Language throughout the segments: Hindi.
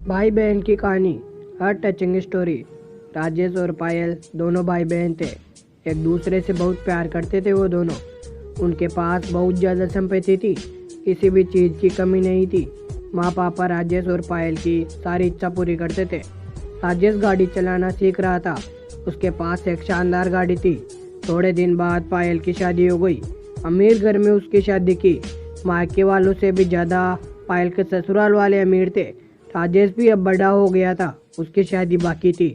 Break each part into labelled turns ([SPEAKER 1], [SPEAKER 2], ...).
[SPEAKER 1] भाई बहन की कहानी, हर टचिंग स्टोरी। राजेश और पायल दोनों भाई बहन थे। एक दूसरे से बहुत प्यार करते थे वो दोनों। उनके पास बहुत ज़्यादा संपत्ति थी, किसी भी चीज़ की कमी नहीं थी। माँ पापा राजेश और पायल की सारी इच्छा पूरी करते थे। राजेश गाड़ी चलाना सीख रहा था, उसके पास एक शानदार गाड़ी थी। थोड़े दिन बाद पायल की शादी हो गई। अमीर घर में उसकी शादी की। मायके वालों से भी ज़्यादा पायल के ससुराल वाले अमीर थे। राजेश भी अब बड़ा हो गया था, उसकी शादी बाकी थी।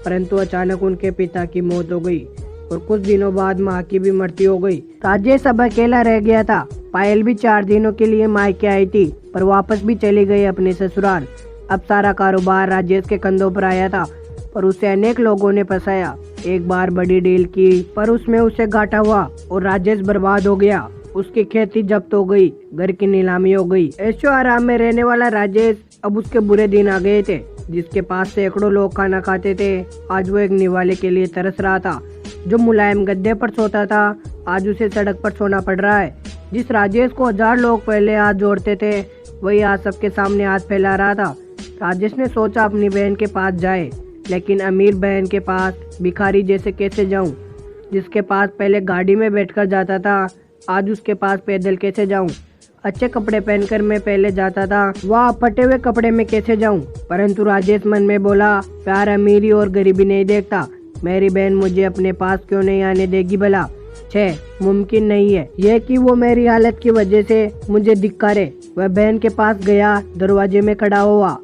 [SPEAKER 1] परंतु अचानक उनके पिता की मौत हो गई और कुछ दिनों बाद माँ की भी मृत्यु हो गई। राजेश अब अकेला रह गया था। पायल भी 4 दिनों के लिए मायके आई थी, पर वापस भी चली गई अपने ससुराल। अब सारा कारोबार राजेश के कंधों पर आया था, पर उसे अनेक लोगों ने फंसाया। एक बार बड़ी डील की, पर उसमें उसे घाटा हुआ और राजेश बर्बाद हो गया। उसकी खेती जब्त हो गई, घर की नीलामी हो गई। ऐशो आराम में रहने वाला राजेश अब उसके बुरे दिन आ गए थे। जिसके पास सैकड़ों लोग खाना खाते थे, आज वो एक निवाले के लिए तरस रहा था। जो मुलायम गद्दे पर सोता था, आज उसे सड़क पर सोना पड़ रहा है। जिस राजेश को 1000 लोग पहले हाथ जोड़ते थे, वही आज सबके सामने हाथ फैला रहा था। राजेश ने सोचा अपनी बहन के पास जाए, लेकिन अमीर बहन के पास भिखारी जैसे कैसे जाऊं? जिसके पास पहले गाड़ी में बैठकर जाता था, आज उसके पास पैदल कैसे जाऊं? अच्छे कपड़े पहनकर मैं पहले जाता था, वह फटे हुए कपड़े में कैसे जाऊं? परंतु राजेश मन में बोला, प्यार अमीरी और गरीबी नहीं देखता। मेरी बहन मुझे अपने पास क्यों नहीं आने देगी भला? मुमकिन नहीं है यह कि वो मेरी हालत की वजह से मुझे धिक्कारे। वह बहन के पास गया, दरवाजे में खड़ा हुआ।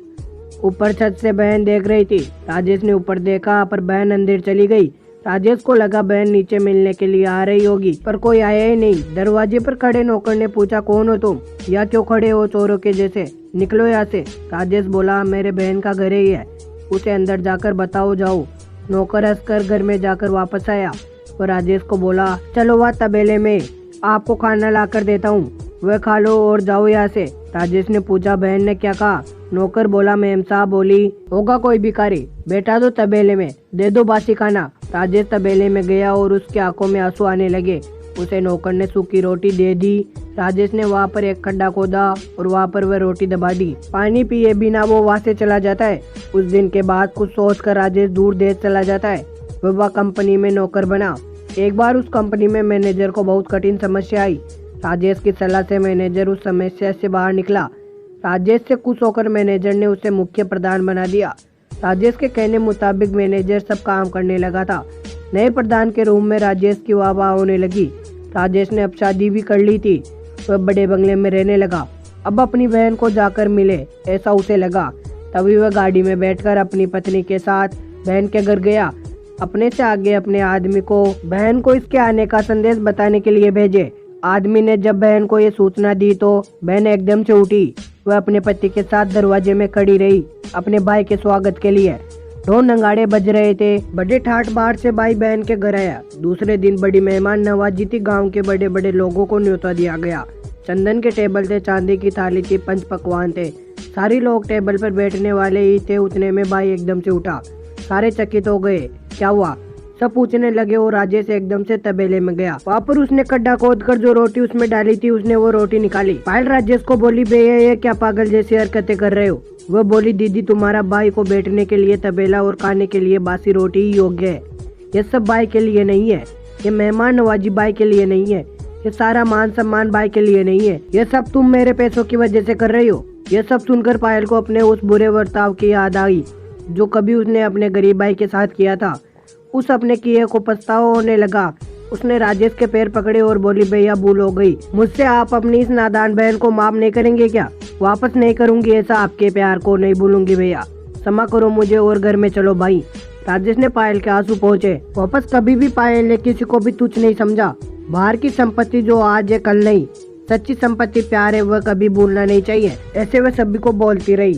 [SPEAKER 1] ऊपर छत से बहन देख रही थी। राजेश ने ऊपर देखा, पर बहन अंदर चली गई। राजेश को लगा बहन नीचे मिलने के लिए आ रही होगी, पर कोई आया ही नहीं। दरवाजे पर खड़े नौकर ने पूछा, कौन हो तुम? या क्यों खड़े हो चोरों के जैसे? निकलो यहाँ से। राजेश बोला, मेरे बहन का घर ही है, उसे अंदर जाकर बताओ जाओ। नौकर हंसकर घर में जाकर वापस आया। वो राजेश को बोला, चलो वह तबेले में आपको खाना ला कर देता हूँ, वह खा लो और जाओ यहाँ से। राजेश ने पूछा, बहन ने क्या कहा? नौकर बोला, मेम साहब बोली होगा कोई भिखारी, बैठा दो तबेले में, दे दो बासी खाना। राजेश तबेले में गया और उसकी आंखों में आंसू आने लगे। उसे नौकर ने सूखी रोटी दे दी। राजेश ने वहाँ पर एक खड्डा खोदा और वहाँ पर वह रोटी दबा दी। पानी पिए बिना वो वहाँ से चला जाता है। उस दिन के बाद कुछ सोचकर राजेश दूर देश चला जाता है। वह कंपनी में नौकर बना। एक बार उस कंपनी में मैनेजर को बहुत कठिन समस्या आई। राजेश की सलाह से मैनेजर उस समस्या से बाहर निकला। राजेश से खुश होकर मैनेजर ने उसे मुख्य प्रधान बना दिया। राजेश के कहने मुताबिक मैनेजर सब काम करने लगा था। नए प्रधान के रूम में राजेश की वाह होने लगी। राजेश ने अब शादी भी कर ली थी। वह बड़े बंगले में रहने लगा। अब अपनी बहन को जाकर मिले, ऐसा उसे लगा। तभी वह गाड़ी में बैठकर अपनी पत्नी के साथ बहन के घर गया। अपने से आगे अपने आदमी को बहन को इसके आने का संदेश बताने के लिए भेजे। आदमी ने जब बहन को ये सूचना दी तो बहन एकदम से उठी। वह अपने पति के साथ दरवाजे में खड़ी रही अपने भाई के स्वागत के लिए। ढोल नगाड़े बज रहे थे। बड़े ठाठ बाहर से भाई बहन के घर आया। दूसरे दिन बड़ी मेहमान नवाजी थी। गांव के बड़े बड़े लोगों को न्योता दिया गया। चंदन के टेबल थे, चांदी की थाली थी, 5 पकवान थे। सारे लोग टेबल पर बैठने वाले ही थे। उतने में भाई एकदम से उठा। सारे चकित हो गए, क्या हुआ? सब पूछने लगे और राजेश एकदम से तबेले में गया। वहाँ पर उसने खड्डा खोद कर जो रोटी उसमें डाली थी, उसने वो रोटी निकाली। पायल राजेश को बोली, भैया ये क्या पागल जैसी हरकतें कर रहे हो? वह बोली, दीदी तुम्हारा भाई को बैठने के लिए तबेला और खाने के लिए बासी रोटी ही योग्य है। ये सब भाई के लिए नहीं है। ये मेहमान नवाजी भाई के लिए नहीं है। ये सारा मान सम्मान भाई के लिए नहीं है। ये सब तुम मेरे पैसों की वजह से कर रही हो। ये सब सुनकर पायल को अपने उस बुरे बर्ताव की याद आई जो कभी उसने अपने गरीब भाई के साथ किया था। उस अपने किए को पछतावा होने लगा। उसने राजेश के पैर पकड़े और बोली, भैया भूल हो गई मुझसे, आप अपनी इस नादान बहन को माफ नहीं करेंगे क्या? वापस नहीं करूंगी ऐसा, आपके प्यार को नहीं भूलूंगी भैया, क्षमा करो मुझे और घर में चलो भाई। राजेश ने पायल के आंसू पहुँचे। वापस कभी भी पायल ने किसी को भी तुच्छ नहीं समझा। बाहर की संपत्ति जो आज है कल नहीं, सच्ची संपत्ति प्यार है, वह कभी भूलना नहीं चाहिए। ऐसे वह सभी को बोलती रही।